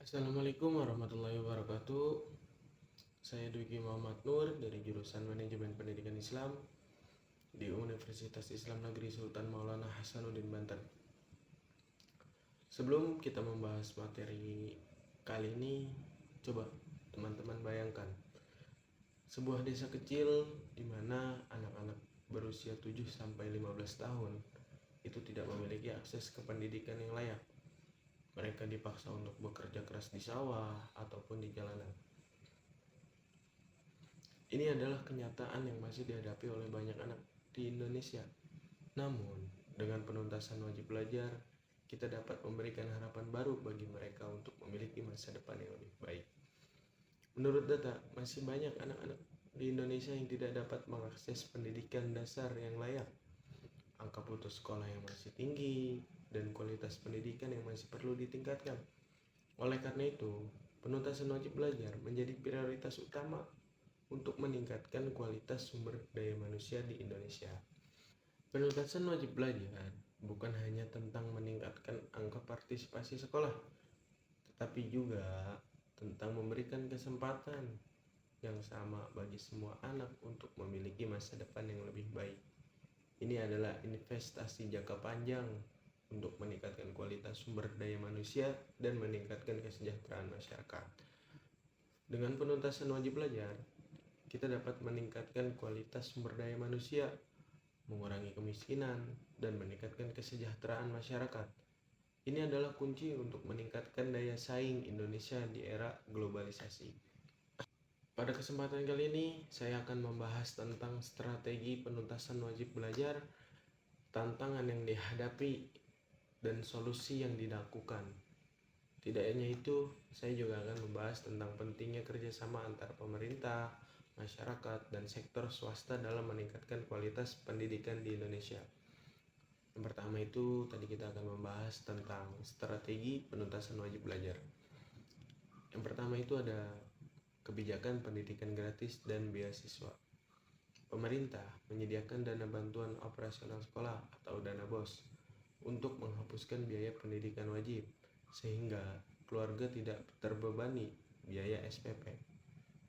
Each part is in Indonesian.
Assalamualaikum warahmatullahi wabarakatuh. Saya Dwiki Muhammad Nur dari jurusan Manajemen Pendidikan Islam di Universitas Islam Negeri Sultan Maulana Hasanuddin Banten. Sebelum kita membahas materi kali ini, coba teman-teman bayangkan sebuah desa kecil di mana anak-anak berusia 7 sampai 15 tahun itu tidak memiliki akses ke pendidikan yang layak. Mereka dipaksa untuk bekerja keras di sawah ataupun di jalanan. Ini adalah kenyataan yang masih dihadapi oleh banyak anak di Indonesia. Namun, dengan penuntasan wajib belajar, kita dapat memberikan harapan baru bagi mereka untuk memiliki masa depan yang lebih baik. Menurut data, masih banyak anak-anak di Indonesia yang tidak dapat mengakses pendidikan dasar yang layak. Angka putus sekolah yang masih tinggi dan kualitas pendidikan yang masih perlu ditingkatkan. Oleh karena itu, penuntasan wajib belajar menjadi prioritas utama untuk meningkatkan kualitas sumber daya manusia di Indonesia. Penuntasan wajib belajar bukan hanya tentang meningkatkan angka partisipasi sekolah, tetapi juga tentang memberikan kesempatan yang sama bagi semua anak untuk memiliki masa depan yang lebih baik. Ini adalah investasi jangka panjang untuk meningkatkan kualitas sumber daya manusia dan meningkatkan kesejahteraan masyarakat. Dengan penuntasan wajib belajar, kita dapat meningkatkan kualitas sumber daya manusia, mengurangi kemiskinan, dan meningkatkan kesejahteraan masyarakat. Ini adalah kunci untuk meningkatkan daya saing Indonesia di era globalisasi. Pada kesempatan kali ini, saya akan membahas tentang strategi penuntasan wajib belajar, tantangan yang dihadapi, dan solusi yang dilakukan. Tidak hanya itu, saya juga akan membahas tentang pentingnya kerjasama antar pemerintah, masyarakat, dan sektor swasta dalam meningkatkan kualitas pendidikan di Indonesia. Yang pertama itu, tadi kita akan membahas tentang strategi penuntasan wajib belajar. Yang pertama itu ada kebijakan pendidikan gratis dan beasiswa. Pemerintah menyediakan dana bantuan operasional sekolah atau dana BOS untuk menghapuskan biaya pendidikan wajib, sehingga keluarga tidak terbebani biaya SPP.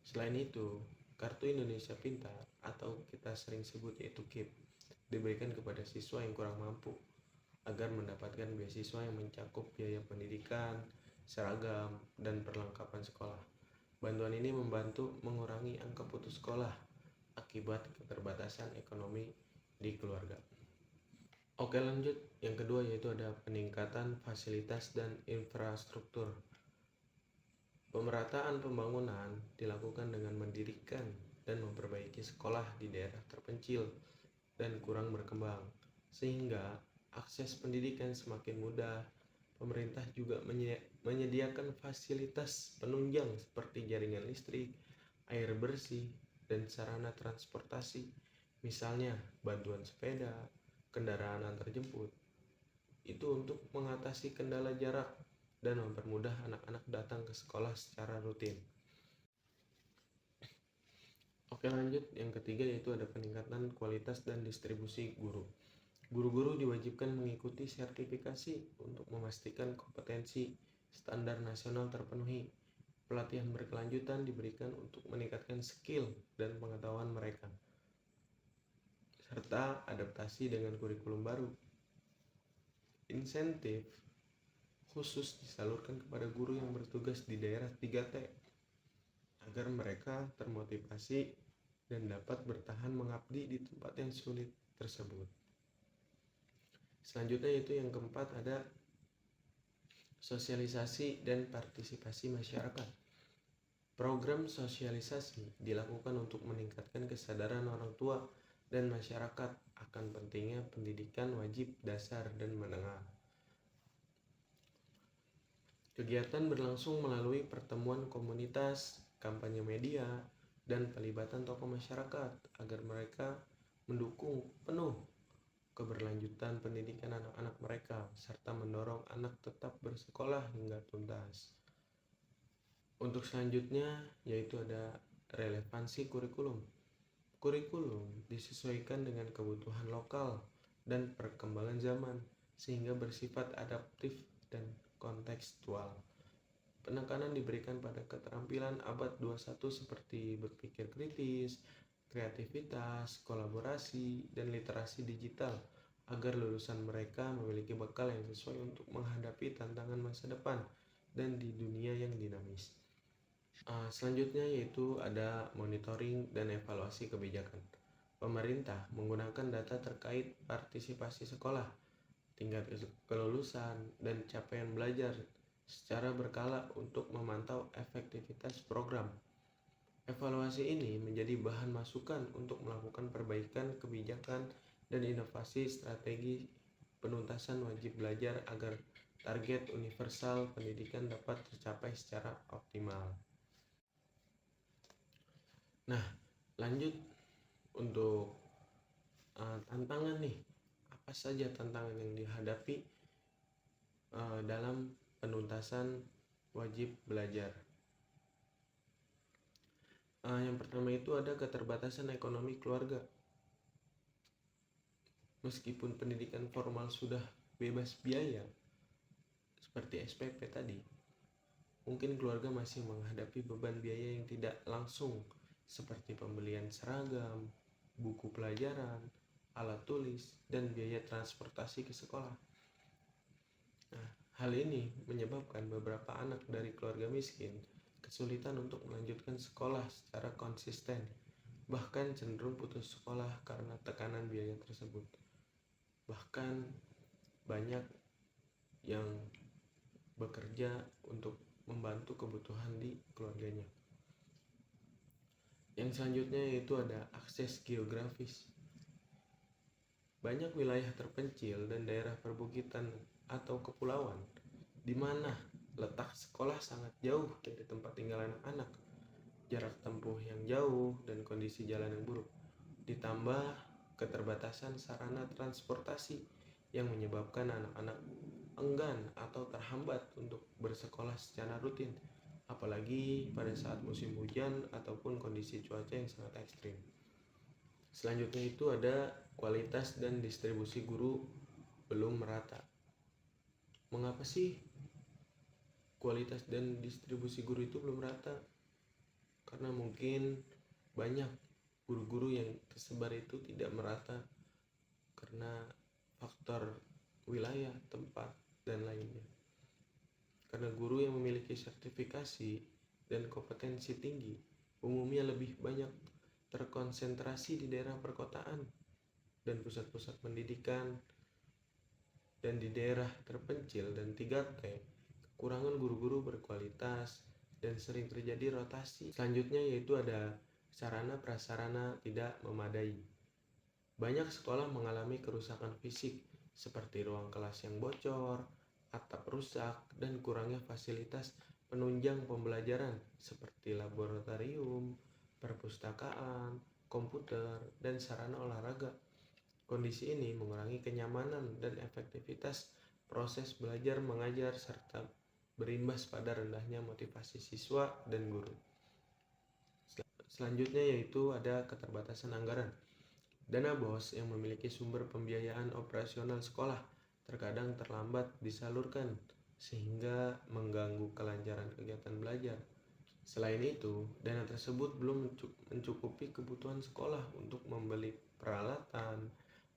Selain itu, Kartu Indonesia Pintar atau kita sering sebut yaitu KIP diberikan kepada siswa yang kurang mampu agar mendapatkan beasiswa yang mencakup biaya pendidikan, seragam, dan perlengkapan sekolah. Bantuan ini membantu mengurangi angka putus sekolah akibat keterbatasan ekonomi di keluarga. Oke, lanjut. Yang kedua yaitu ada peningkatan fasilitas dan infrastruktur. Pemerataan pembangunan dilakukan dengan mendirikan dan memperbaiki sekolah di daerah terpencil dan kurang berkembang, sehingga akses pendidikan semakin mudah. Pemerintah juga menyediakan fasilitas penunjang seperti jaringan listrik, air bersih, dan sarana transportasi, misalnya bantuan sepeda, kendaraan antar jemput. Itu untuk mengatasi kendala jarak dan mempermudah anak-anak datang ke sekolah secara rutin. Oke, lanjut. Yang ketiga yaitu ada peningkatan kualitas dan distribusi guru. Guru-guru diwajibkan mengikuti sertifikasi untuk memastikan kompetensi standar nasional terpenuhi. Pelatihan berkelanjutan diberikan untuk meningkatkan skill dan pengetahuan mereka, serta adaptasi dengan kurikulum baru. Insentif khusus disalurkan kepada guru yang bertugas di daerah 3T agar mereka termotivasi dan dapat bertahan mengabdi di tempat yang sulit tersebut. Selanjutnya yaitu yang keempat ada sosialisasi dan partisipasi masyarakat. Program sosialisasi dilakukan untuk meningkatkan kesadaran orang tua dan masyarakat akan pentingnya pendidikan wajib dasar dan menengah. Kegiatan berlangsung melalui pertemuan komunitas, kampanye media, dan pelibatan tokoh masyarakat agar mereka mendukung penuh keberlanjutan pendidikan anak-anak mereka serta mendorong anak tetap bersekolah hingga tuntas. Untuk selanjutnya yaitu ada relevansi kurikulum. Kurikulum disesuaikan dengan kebutuhan lokal dan perkembangan zaman sehingga bersifat adaptif dan kontekstual. Penekanan diberikan pada keterampilan abad 21 seperti berpikir kritis, kreativitas, kolaborasi, dan literasi digital agar lulusan mereka memiliki bekal yang sesuai untuk menghadapi tantangan masa depan dan di dunia yang dinamis. Selanjutnya yaitu ada monitoring dan evaluasi kebijakan. Pemerintah menggunakan data terkait partisipasi sekolah, tingkat kelulusan, dan capaian belajar secara berkala untuk memantau efektivitas program. Evaluasi ini menjadi bahan masukan untuk melakukan perbaikan kebijakan dan inovasi strategi penuntasan wajib belajar agar target universal pendidikan dapat tercapai secara optimal. Nah, lanjut untuk tantangan nih. Apa saja tantangan yang dihadapi dalam penuntasan wajib belajar? Yang pertama itu ada keterbatasan ekonomi keluarga. Meskipun pendidikan formal sudah bebas biaya, seperti SPP tadi, mungkin keluarga masih menghadapi beban biaya yang tidak langsung, seperti pembelian seragam, buku pelajaran, alat tulis, dan biaya transportasi ke sekolah. Nah, hal ini menyebabkan beberapa anak dari keluarga miskin kesulitan untuk melanjutkan sekolah secara konsisten, bahkan cenderung putus sekolah karena tekanan biaya tersebut. Bahkan banyak yang bekerja untuk membantu kebutuhan di keluarganya. Yang selanjutnya yaitu ada akses geografis. Banyak wilayah terpencil dan daerah perbukitan atau kepulauan di mana letak sekolah sangat jauh dari tempat tinggal anak, jarak tempuh yang jauh, dan kondisi jalan yang buruk. Ditambah keterbatasan sarana transportasi yang menyebabkan anak-anak enggan atau terhambat untuk bersekolah secara rutin, apalagi pada saat musim hujan ataupun kondisi cuaca yang sangat ekstrim. Selanjutnya itu ada kualitas dan distribusi guru belum merata. Mengapa sih kualitas dan distribusi guru itu belum merata? Karena mungkin banyak guru-guru yang tersebar itu tidak merata karena faktor wilayah, tempat, dan lainnya. Karena guru yang memiliki sertifikasi dan kompetensi tinggi umumnya lebih banyak terkonsentrasi di daerah perkotaan dan pusat-pusat pendidikan, dan di daerah terpencil dan 3T, kekurangan guru-guru berkualitas dan sering terjadi rotasi. Selanjutnya yaitu ada sarana prasarana tidak memadai. Banyak sekolah mengalami kerusakan fisik seperti ruang kelas yang bocor, atap rusak, dan kurangnya fasilitas penunjang pembelajaran seperti laboratorium, perpustakaan, komputer, dan sarana olahraga. Kondisi ini mengurangi kenyamanan dan efektivitas proses belajar mengajar serta berimbas pada rendahnya motivasi siswa dan guru. Selanjutnya yaitu ada keterbatasan anggaran. Dana BOS yang memiliki sumber pembiayaan operasional sekolah terkadang terlambat disalurkan sehingga mengganggu kelancaran kegiatan belajar. Selain itu, dana tersebut belum mencukupi kebutuhan sekolah untuk membeli peralatan,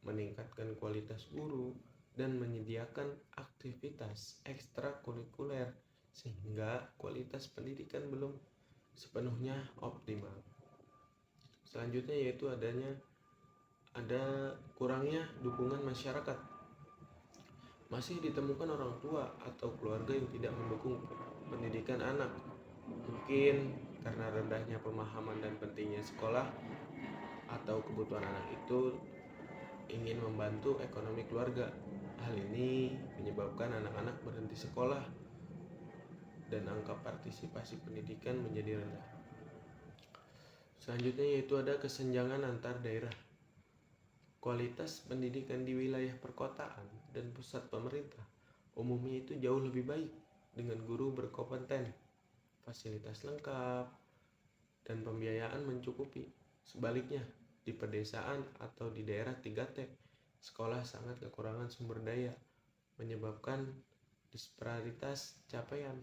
meningkatkan kualitas guru, dan menyediakan aktivitas ekstrakurikuler sehingga kualitas pendidikan belum sepenuhnya optimal. Selanjutnya yaitu ada kurangnya dukungan masyarakat. Masih ditemukan orang tua atau keluarga yang tidak mendukung pendidikan anak, mungkin karena rendahnya pemahaman dan pentingnya sekolah, atau kebutuhan anak itu ingin membantu ekonomi keluarga. Hal ini menyebabkan anak-anak berhenti sekolah dan angka partisipasi pendidikan menjadi rendah. Selanjutnya yaitu ada kesenjangan antar daerah. Kualitas pendidikan di wilayah perkotaan dan pusat pemerintah umumnya itu jauh lebih baik dengan guru berkompeten, fasilitas lengkap, dan pembiayaan mencukupi. Sebaliknya, di pedesaan atau di daerah 3T, sekolah sangat kekurangan sumber daya, menyebabkan disparitas capaian.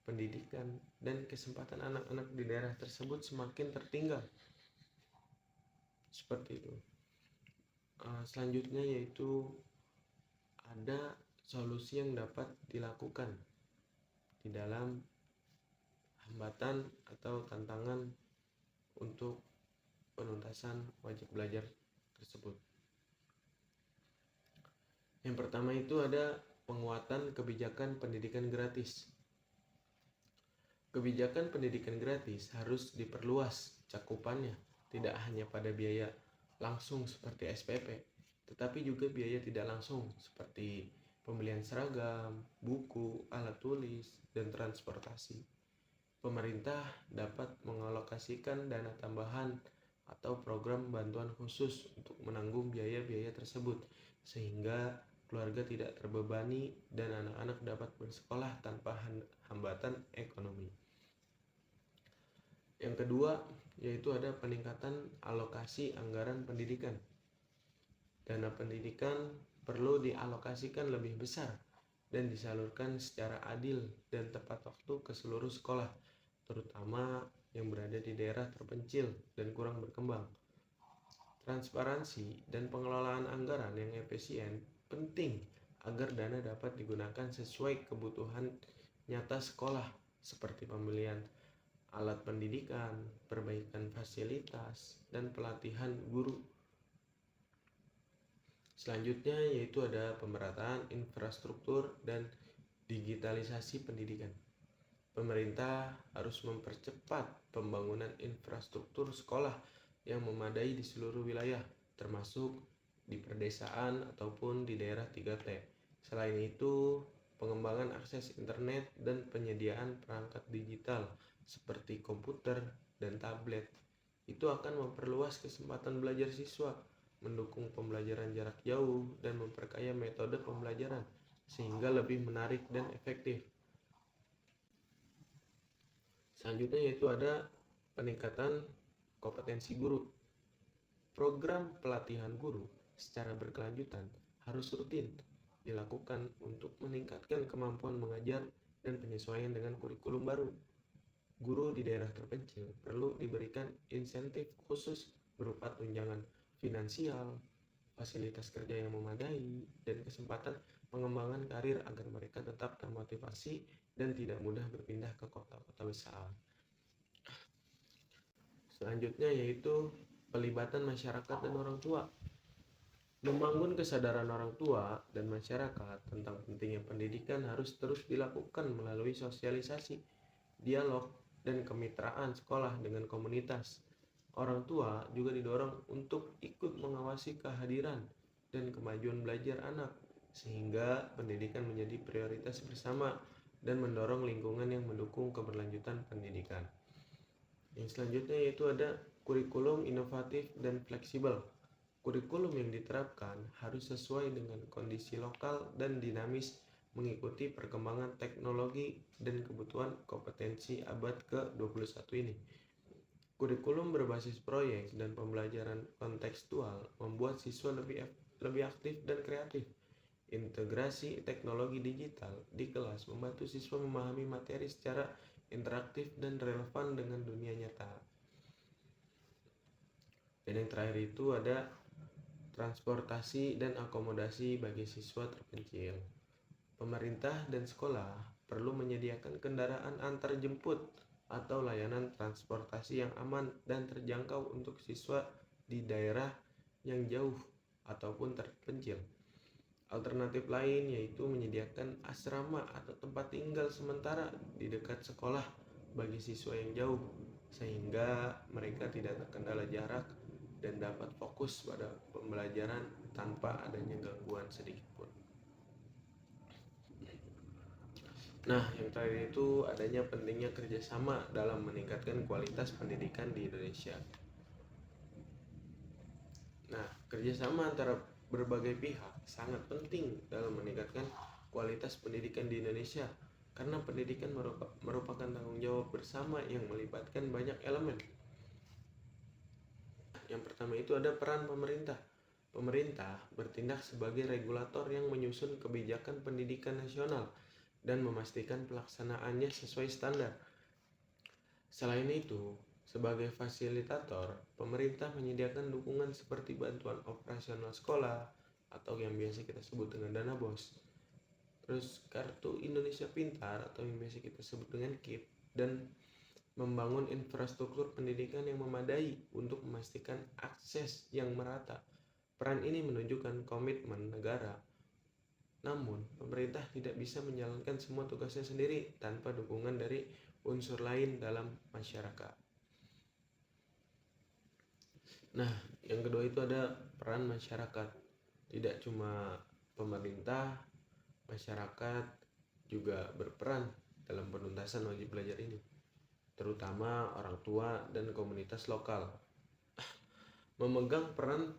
pendidikan, dan kesempatan anak-anak di daerah tersebut semakin tertinggal. Seperti itu. Selanjutnya yaitu ada solusi yang dapat dilakukan di dalam hambatan atau tantangan untuk penuntasan wajib belajar tersebut. Yang pertama itu ada penguatan kebijakan pendidikan gratis. Kebijakan pendidikan gratis harus diperluas cakupannya, tidak hanya pada biaya langsung seperti SPP, tetapi juga biaya tidak langsung seperti pembelian seragam, buku, alat tulis, dan transportasi. Pemerintah dapat mengalokasikan dana tambahan atau program bantuan khusus untuk menanggung biaya-biaya tersebut, sehingga keluarga tidak terbebani dan anak-anak dapat bersekolah tanpa hambatan ekonomi. Yang kedua, yaitu ada peningkatan alokasi anggaran pendidikan. Dana pendidikan perlu dialokasikan lebih besar dan disalurkan secara adil dan tepat waktu ke seluruh sekolah, terutama yang berada di daerah terpencil dan kurang berkembang. Transparansi dan pengelolaan anggaran yang efisien penting agar dana dapat digunakan sesuai kebutuhan nyata sekolah, seperti pembelian alat pendidikan, perbaikan fasilitas, dan pelatihan guru. Selanjutnya yaitu ada pemerataan infrastruktur dan digitalisasi pendidikan. Pemerintah harus mempercepat pembangunan infrastruktur sekolah yang memadai di seluruh wilayah, termasuk di perdesaan ataupun di daerah 3T. Selain itu, pengembangan akses internet dan penyediaan perangkat digital seperti komputer dan tablet itu akan memperluas kesempatan belajar siswa, mendukung pembelajaran jarak jauh, dan memperkaya metode pembelajaran sehingga lebih menarik dan efektif. Selanjutnya yaitu ada peningkatan kompetensi guru. Program pelatihan guru secara berkelanjutan harus rutin dilakukan untuk meningkatkan kemampuan mengajar dan penyesuaian dengan kurikulum baru. Guru di daerah terpencil perlu diberikan insentif khusus berupa tunjangan finansial, fasilitas kerja yang memadai, dan kesempatan pengembangan karir agar mereka tetap termotivasi dan tidak mudah berpindah ke kota-kota besar. Selanjutnya yaitu pelibatan masyarakat dan orang tua. Membangun kesadaran orang tua dan masyarakat tentang pentingnya pendidikan harus terus dilakukan melalui sosialisasi, dialog, dan kemitraan sekolah dengan komunitas. Orang tua juga didorong untuk ikut mengawasi kehadiran dan kemajuan belajar anak, sehingga pendidikan menjadi prioritas bersama dan mendorong lingkungan yang mendukung keberlanjutan pendidikan. Yang selanjutnya yaitu ada kurikulum inovatif dan fleksibel. Kurikulum yang diterapkan harus sesuai dengan kondisi lokal dan dinamis, mengikuti perkembangan teknologi dan kebutuhan kompetensi abad ke-21 ini. Kurikulum berbasis proyek dan pembelajaran kontekstual membuat siswa lebih aktif dan kreatif. Integrasi teknologi digital di kelas membantu siswa memahami materi secara interaktif dan relevan dengan dunia nyata. Dan yang terakhir itu ada transportasi dan akomodasi bagi siswa terpencil. Pemerintah dan sekolah perlu menyediakan kendaraan antar jemput atau layanan transportasi yang aman dan terjangkau untuk siswa di daerah yang jauh ataupun terpencil. Alternatif lain yaitu menyediakan asrama atau tempat tinggal sementara di dekat sekolah bagi siswa yang jauh, sehingga mereka tidak terkendala jarak dan dapat fokus pada pembelajaran tanpa adanya gangguan sedikitpun. Nah, yang terakhir itu adanya pentingnya kerjasama dalam meningkatkan kualitas pendidikan di Indonesia. Nah, kerjasama antara berbagai pihak sangat penting dalam meningkatkan kualitas pendidikan di Indonesia, karena pendidikan merupakan tanggung jawab bersama yang melibatkan banyak elemen. Yang pertama itu ada peran pemerintah. Pemerintah bertindak sebagai regulator yang menyusun kebijakan pendidikan nasional dan memastikan pelaksanaannya sesuai standar. Selain itu, sebagai fasilitator, pemerintah menyediakan dukungan seperti bantuan operasional sekolah atau yang biasa kita sebut dengan dana BOS. Terus kartu Indonesia Pintar atau yang biasa kita sebut dengan KIP, dan membangun infrastruktur pendidikan yang memadai untuk memastikan akses yang merata. Peran ini menunjukkan komitmen negara. Namun, pemerintah tidak bisa menjalankan semua tugasnya sendiri tanpa dukungan dari unsur lain dalam masyarakat. Nah, yang kedua itu ada peran masyarakat. Tidak cuma pemerintah, masyarakat juga berperan dalam penuntasan wajib belajar ini, terutama orang tua dan komunitas lokal. Memegang peran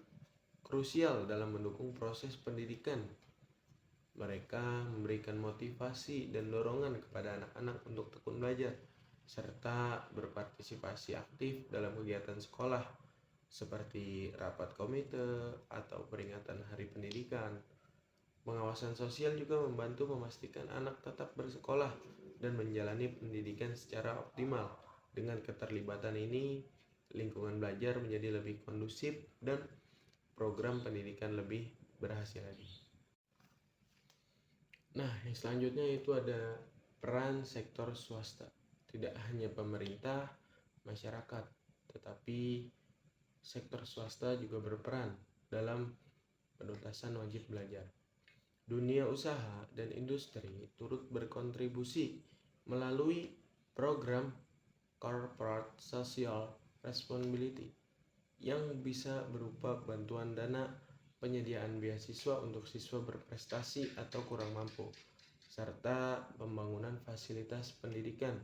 krusial dalam mendukung proses pendidikan. Mereka memberikan motivasi dan dorongan kepada anak-anak untuk tekun belajar, serta berpartisipasi aktif dalam kegiatan sekolah, seperti rapat komite atau peringatan hari pendidikan. Pengawasan sosial juga membantu memastikan anak tetap bersekolah dan menjalani pendidikan secara optimal. Dengan keterlibatan ini, lingkungan belajar menjadi lebih kondusif dan program pendidikan lebih berhasil lagi. Nah, yang selanjutnya itu ada peran sektor swasta. Tidak hanya pemerintah, masyarakat, tetapi sektor swasta juga berperan dalam penuntasan wajib belajar. Dunia usaha dan industri turut berkontribusi melalui program Corporate Social Responsibility yang bisa berupa bantuan dana, penyediaan beasiswa untuk siswa berprestasi atau kurang mampu, serta pembangunan fasilitas pendidikan.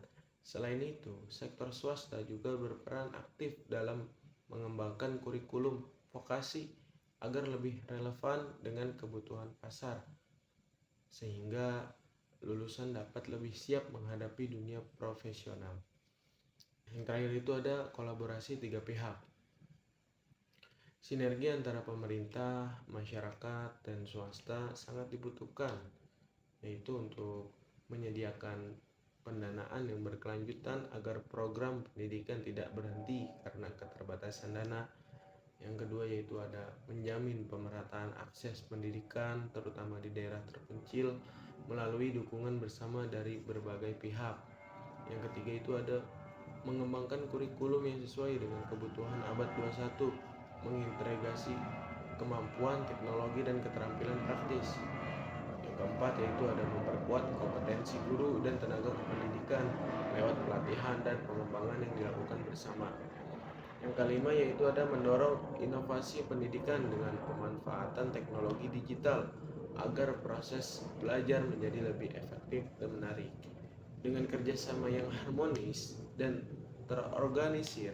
Selain itu, sektor swasta juga berperan aktif dalam mengembangkan kurikulum vokasi agar lebih relevan dengan kebutuhan pasar, sehingga lulusan dapat lebih siap menghadapi dunia profesional. Yang terakhir itu ada kolaborasi tiga pihak. Sinergi antara pemerintah, masyarakat, dan swasta sangat dibutuhkan, yaitu untuk menyediakan pendanaan yang berkelanjutan agar program pendidikan tidak berhenti karena keterbatasan dana. Yang kedua yaitu ada menjamin pemerataan akses pendidikan terutama di daerah terpencil melalui dukungan bersama dari berbagai pihak. Yang ketiga itu ada mengembangkan kurikulum yang sesuai dengan kebutuhan abad 21, mengintegrasi kemampuan teknologi dan keterampilan praktis. Yang keempat yaitu ada memperkuat kompetensi guru dan tenaga kependidikan lewat pelatihan dan pengembangan yang dilakukan bersama. Yang kelima yaitu ada mendorong inovasi pendidikan dengan pemanfaatan teknologi digital agar proses belajar menjadi lebih efektif dan menarik. Dengan kerjasama yang harmonis dan terorganisir,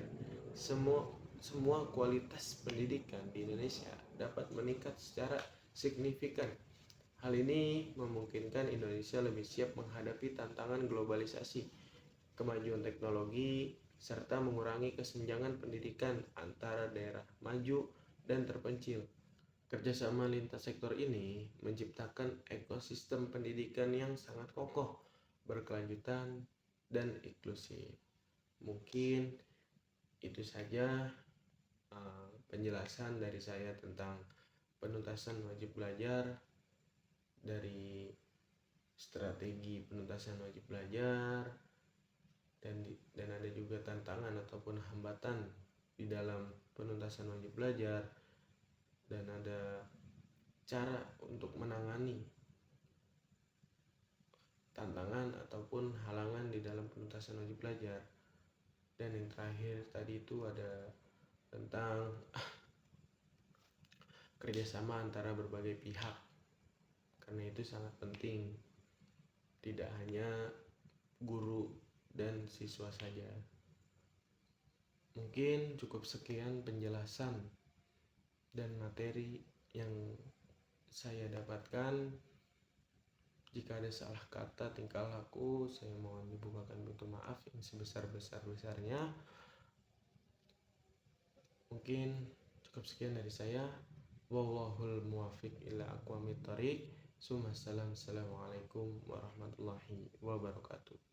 semua kualitas pendidikan di Indonesia dapat meningkat secara signifikan. Hal ini memungkinkan Indonesia lebih siap menghadapi tantangan globalisasi, kemajuan teknologi, serta mengurangi kesenjangan pendidikan antara daerah maju dan terpencil. Kerjasama lintas sektor ini menciptakan ekosistem pendidikan yang sangat kokoh, berkelanjutan, dan inklusif. Mungkin itu saja penjelasan dari saya tentang penuntasan wajib belajar, dari strategi penuntasan wajib belajar, dan ada juga tantangan ataupun hambatan di dalam penuntasan wajib belajar, dan ada cara untuk menangani tantangan ataupun halangan di dalam penuntasan wajib belajar. Dan yang terakhir tadi itu ada tentang kerjasama antara berbagai pihak, karena itu sangat penting, tidak hanya guru dan siswa saja. Mungkin cukup sekian penjelasan dan materi yang saya dapatkan. Jika ada salah kata tingkah laku, saya mohon dibukakan pintu maaf yang sebesar-besarnya. Mungkin cukup sekian dari saya. Wallahul muwaffiq ila aqwamit thoriq. Assalamualaikum warahmatullahi wabarakatuh.